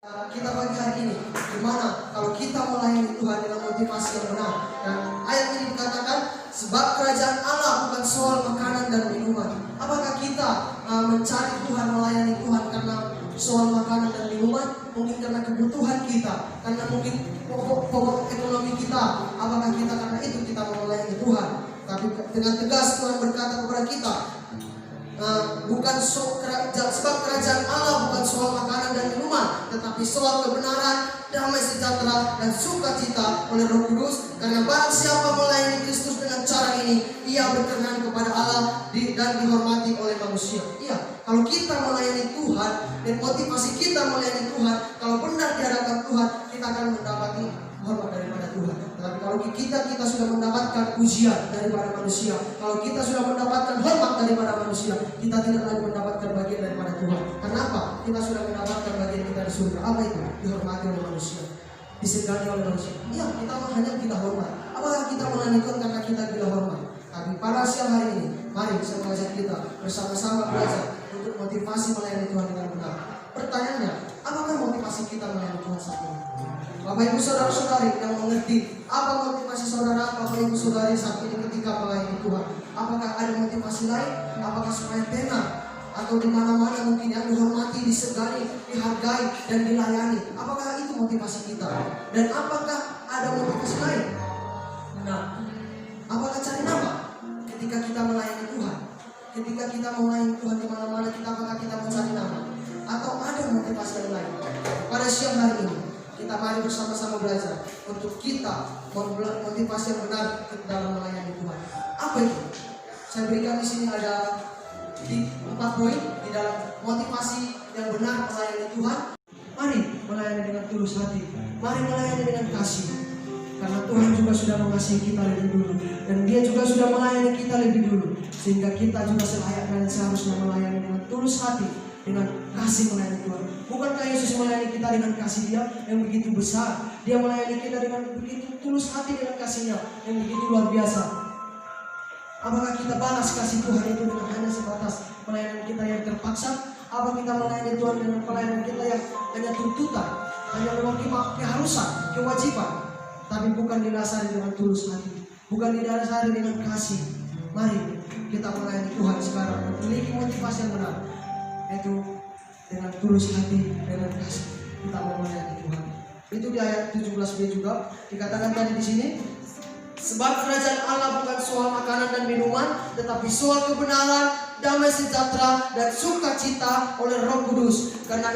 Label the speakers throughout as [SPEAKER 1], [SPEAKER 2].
[SPEAKER 1] Kita pagi hari ini, gimana kalau kita melayani Tuhan dengan motivasi yang benar? Dan ayat ini dikatakan, sebab kerajaan Allah bukan soal makanan dan minuman. Apakah kita mencari Tuhan, melayani Tuhan karena soal makanan dan minuman? Mungkin karena kebutuhan kita, karena mungkin pokok ekonomi kita. Apakah kita karena itu kita melayani Tuhan? Tapi dengan tegas Tuhan berkata kepada kita, sebab kerajaan Allah bukan soal makanan dan minuman, tetapi soal kebenaran, damai sejahtera dan sukacita oleh Roh Kudus. Karena barang siapa melayani Kristus dengan cara ini, ia berkenan kepada Allah dan dihormati oleh manusia. Iya, kalau kita melayani Tuhan dan motivasi kita melayani Tuhan, kalau benar di hadapan Tuhan, kita akan mendapati hormat daripada Tuhan. Tapi kalau kita sudah mendapatkan pujian daripada manusia, kalau kita sudah mendapatkan hormat daripada manusia, kita tidak lagi mendapatkan bagian daripada Tuhan. Kenapa? Kita sudah mendapatkan bagian kita di surga. Apa itu? Dihormati oleh manusia, disegani oleh manusia. Iya, kita hanya kita hormat. Apakah kita melayani Tuhan karena kita gila hormat? Tapi pada siang hari ini, mari saya mengajak kita bersama-sama belajar untuk motivasi melayani Tuhan dengan benar. Pertanyaannya, apakah motivasi kita melayani Tuhan saat ini? Bapak Ibu Saudara-saudari yang mengerti apa motivasi saudara, Bapak Ibu Saudari saat ini ketika melayani Tuhan, apakah ada motivasi lain? Apakah supaya tenar atau di mana-mana mungkin yang dihormati, disegani, dihargai dan dilayani? Apakah itu motivasi kita? Dan apakah ada motivasi lain? Nah, apakah cari nama ketika kita melayani Tuhan? Ketika kita melayani Tuhan di mana-mana, apakah kita mencari nama? Atau ada motivasi yang lain? Pada siang hari ini, kita mari bersama-sama belajar untuk kita motivasi yang benar dalam melayani Tuhan. Apa itu? Saya berikan di sini ada 4 poin di dalam motivasi yang benar melayani Tuhan. Mari melayani dengan tulus hati. Mari melayani dengan kasih. Karena Tuhan juga sudah mengasihi kita lebih dulu, dan Dia juga sudah melayani kita lebih dulu, sehingga kita juga selayaknya dan seharusnya melayani dengan tulus hati, dengan kasih melayani Tuhan. Bukankah Yesus melayani kita dengan kasih Dia yang begitu besar? Dia melayani kita dengan begitu tulus hati, dengan kasih-Nya yang begitu luar biasa. Apakah kita balas kasih Tuhan itu dengan hanya sebatas pelayanan kita yang terpaksa? Apa kita melayani Tuhan dengan pelayanan kita yang hanya tuntutan, hanya mewakili keharusan, kewajiban, tapi bukan didasari dengan tulus hati, bukan didasari dengan kasih? Mari kita melayani Tuhan sekarang, memiliki motivasi yang benar, yaitu dengan tulus hati, dengan kasih kita melayani Tuhan. Itu di ayat 17b juga dikatakan tadi di sini, sebab kerajaan Allah bukan soal makanan dan minuman, tetapi soal kebenaran, damai sejahtera dan sukacita oleh Roh Kudus. Karena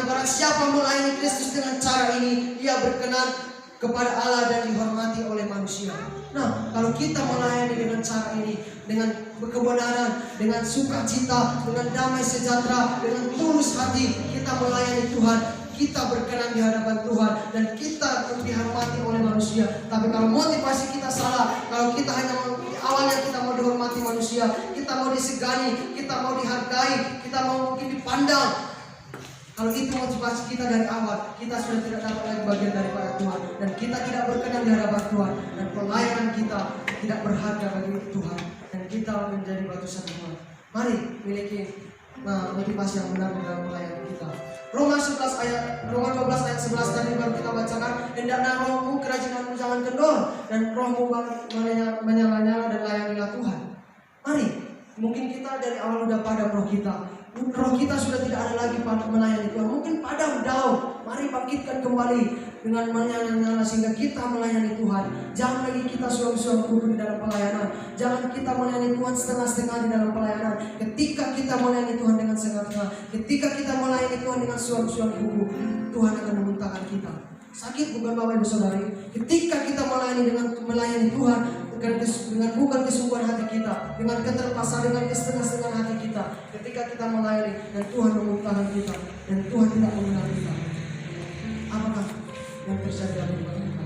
[SPEAKER 1] barang siapa melayani Kristus dengan cara ini, ia berkenan kepada Allah dan dihormati oleh manusia. Nah, kalau kita melayani dengan cara ini, dengan kebenaran, dengan sukacita, dengan damai sejahtera, dengan tulus hati, kita melayani Tuhan, kita berkenan di hadapan Tuhan, dan kita dihormati oleh manusia. Tapi kalau motivasi kita salah, kalau kita hanya awalnya kita mau dihormati manusia, kita mau disegani, kita mau dihargai, kita mau mungkin dipandang, kalau itu motivasi kita dari awal, kita sudah tidak dapat lagi bagian daripada Tuhan, dan kita tidak berkenan di hadapan Tuhan, dan pelayanan kita tidak berharga bagi Tuhan, dan kita menjadi batu sandungan. Mari miliki motivasi yang benar dalam pelayanan kita. Roma 12 ayat 11 tadi baru kita bacakan, hendaklah rohmu kerajinanmu jangan kendor, dan rohmu menyala-nyala dan layanilah Tuhan. Mari, mungkin kita dari awal udah padam roh kita sudah tidak ada lagi melayani Tuhan, mungkin padam daun. Mari bangkitkan kembali dengan menyala-nyala sehingga kita melayani Tuhan. Jangan lagi kita suam-suam kuku di dalam pelayanan. Jangan kita melayani Tuhan setengah-setengah di dalam pelayanan. Ketika kita melayani Tuhan dengan setengah-setengah, ketika kita melayani Tuhan dengan suam-suam kuku, Tuhan akan memuntahkan kita. Sakit bukan Bapak Ibu Saudari? Ketika kita melayani Tuhan dengan bukan kesungguhan hati kita, dengan keterpaksaan, dengan setengah-setengah hati kita, ketika kita melayani dan Tuhan memuntahkan kita, dan Tuhan tidak mengenal kita, apakah yang terjadi dalam hidup kita?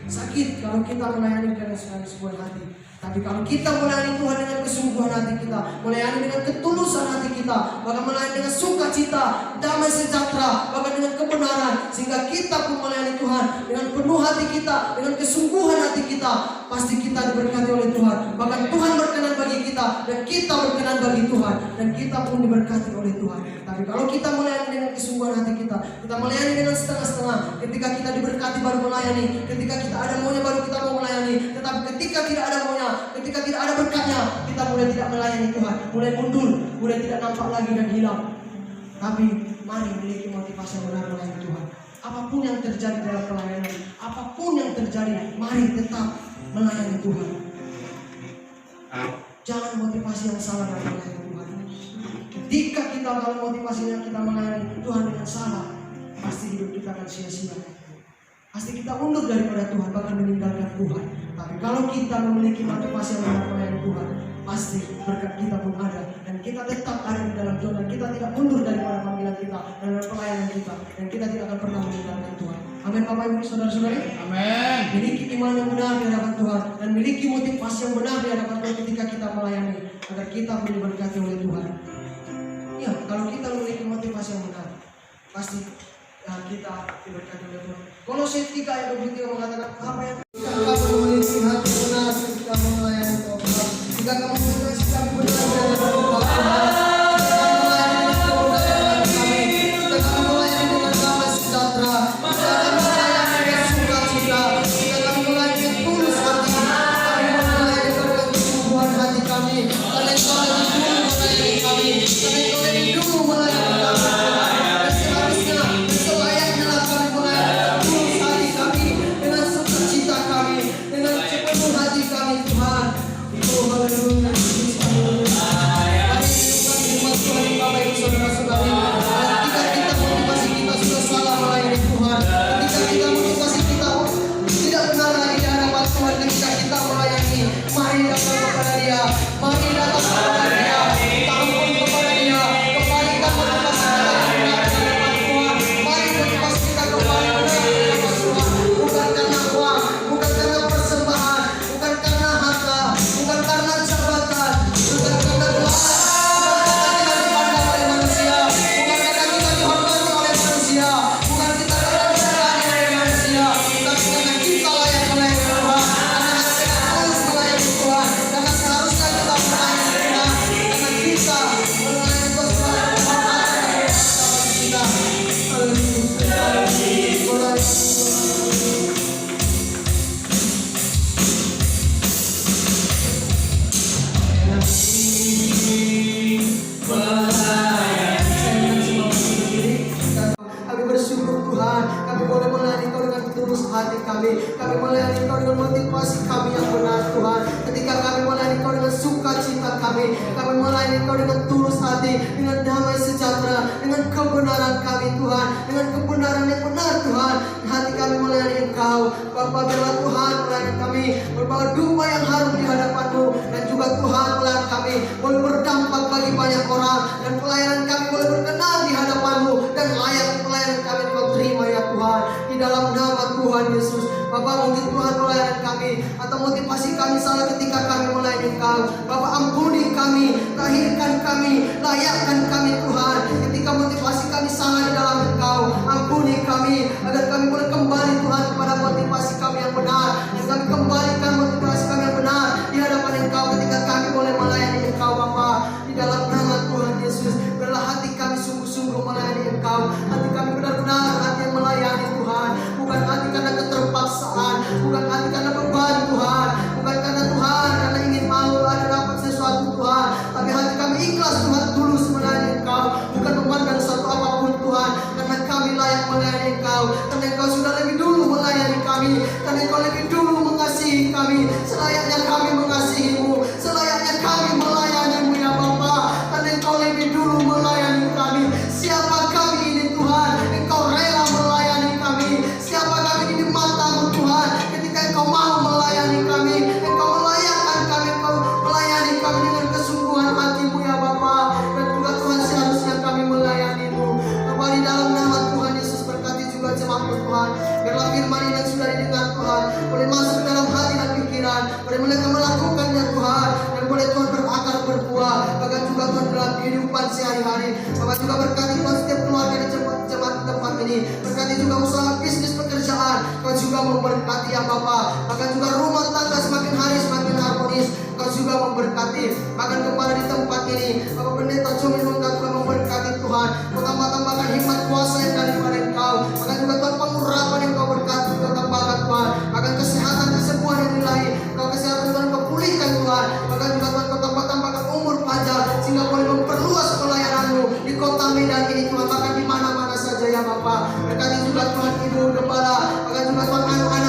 [SPEAKER 1] Sakit kalau kita melayani dengan setengah-setengah hati, Tapi kalau kita melayani Tuhan dengan kesungguhan hati kita, melayani dengan ketulusan hati kita, bahkan melayani dengan sukacita, damai sejahtera, bahkan dengan kebenaran, sehingga kita pun melayani Tuhan dengan penuh hati kita, dengan kesungguhan hati kita, pasti kita diberkati oleh Tuhan. Bahkan Tuhan berkenan bagi kita, dan kita berkenan bagi Tuhan, dan kita pun diberkati oleh Tuhan. Tapi kalau kita melayani dengan kesungguhan hati kita melayani dengan setengah-setengah, ketika kita diberkati baru melayani, ketika kita ada maunya baru kita mau melayani, tetapi ketika tidak ada maunya, ketika tidak ada berkatnya, kita mulai tidak melayani Tuhan, mulai mundur, mulai tidak nampak lagi dan hilang. Tapi mari memiliki motivasi yang benar melayani Tuhan. Apapun yang terjadi dalam pelayanan, apapun yang terjadi, mari tetap melayani Tuhan. Jangan motivasi yang salah dalam melayani Tuhan. Ketika kita dalam motivasinya kita melayani Tuhan dengan salah, pasti hidup kita akan sia-sia. Pasti kita mundur daripada Tuhan, bahkan meninggalkan Tuhan. Tapi kalau kita memiliki motivasi yang benar melayani Tuhan, pasti berkat kita pun ada, dan kita tetap ada di dalam Tuhan, dan kita tidak mundur daripada panggilan kita dan pelayanan kita, dan kita tidak akan pernah meninggalkan Tuhan. Amin Bapak Ibu Saudara-saudari.
[SPEAKER 2] Amin.
[SPEAKER 1] Miliki iman yang benar di hadapan Tuhan, dan miliki motivasi yang benar di hadapan Tuhan ketika kita melayani, agar kita pun diberkati oleh Tuhan. Ya, kalau kita memiliki motivasi yang benar, pasti kita diberkati oleh Tuhan. Kolose 3 ayat 23 mengatakan apa yang kamu memiliki hati benar ketika melayani Tuhan, jika kamu memiliki sikap benar di hadapan Tuhan, jika kamu melayani dengan damai sejahtera, jika kamu melayani dengan sukacita, jika kamu melayani dengan tulus hati, kami melayani dengan kesungguhan hati kami, karena Engkau lebih dulu melayani kami, karena Engkau lebih dulu melayani kami. Kami melayani Kau dengan motivasi kami yang benar Tuhan. Ketika kami melayani Kau dengan sukacita kami melayani Kau dengan tulus hati, dengan damai sejahtera, dengan kebenaran kami Tuhan, dengan kebenaran yang benar Tuhan. Hati kami melayani Engkau Bapa, biarlah Tuhan melayani kami berbawa dupa yang harum di hadapan-Mu, dan juga Tuhan pelayanan kami boleh berdampak bagi banyak orang, dan pelayanan kami boleh berkenan di hadapan-Mu, dan layak pelayanan kami Kau terima ya Tuhan, di dalam nama Tuhan Yesus. Bapak, mungkin Tuhan pelayanan kami atau motivasi kami salah ketika kami melayani Engkau. Bapak, ampuni kami, lahirkan kami, layakkan kami Tuhan. Ketika motivasi kami salah di dalam Engkau, ampuni kami agar kami boleh kembali Tuhan kepada motivasi kami yang benar, dan kami kembalikan motivasi kami yang benar di hadapan Engkau ketika kami boleh melayani Engkau Bapa. Di dalam nama Tuhan Yesus, biarlah hati kami sungguh-sungguh melayani Engkau. Hati kami benar-benar hati yang melayani Tuhan, bukan hati karena keterpaksaan, bukan hati karena beban Tuhan, bukan karena Tuhan karena ingin mau ada dapat sesuatu Tuhan, tapi hati kami ikhlas Tuhan, tulus melayani Engkau, bukan memandang satu apapun Tuhan, karena kami layak melayani Engkau, karena Engkau sudah lebih dulu melayani kami, karena Engkau lebih dulu mengasihi kami, selayaknya kami mengasihi-Mu, selayaknya kami melayani-Mu ya Bapa, karena Engkau lebih dulu melayani kami. Siapa kami ini Tuhan, Engkau rela melayani kami. Siapa kami ini di mata-Mu Tuhan, ketika Engkau mau melayani kami, Engkau melayakkan kami, Engkau melayani kami dengan kesungguhan hati-Mu ya Bapa. Dan juga Tuhan, seharusnya kami melayani-Mu Bapa. Di dalam nama Tuhan Yesus, berkati juga jemaat-Mu Tuhan, biarlah firman yang sudah didengar Tuhan boleh kehidupan sehari-hari. Bapak juga berkati Tuhan setiap keluarga di jemaat tempat ini. Berkati juga usaha bisnis pekerjaan. Kau juga memberkati ya Bapak. Bahkan juga rumah tangga semakin hari semakin harmonis. Kau juga memberkati. Bahkan kepada di tempat ini Bapak Pendeta Cumi juga memberkati Tuhan. Kau tambahkan hikmat kuasa yang daripada Engkau. Bahkan juga Tuhan pengurapan yang Kau berkati. Kau tambahkan Tuhan. Bahkan kesehatan kesembuhan yang ilahi. Kau kesehatan Tuhan Kau pulihkan Tuhan. Bahkan juga Tuhan Kau tambahkan umur panjang sehingga boleh memperluas pelayanan-Mu di kota Medan ini Tuhan. Bahkan di mana-mana saja ya Bapak. Berkati juga Tuhan Ibu Gembala. Bahkan juga Tuhan anak-anak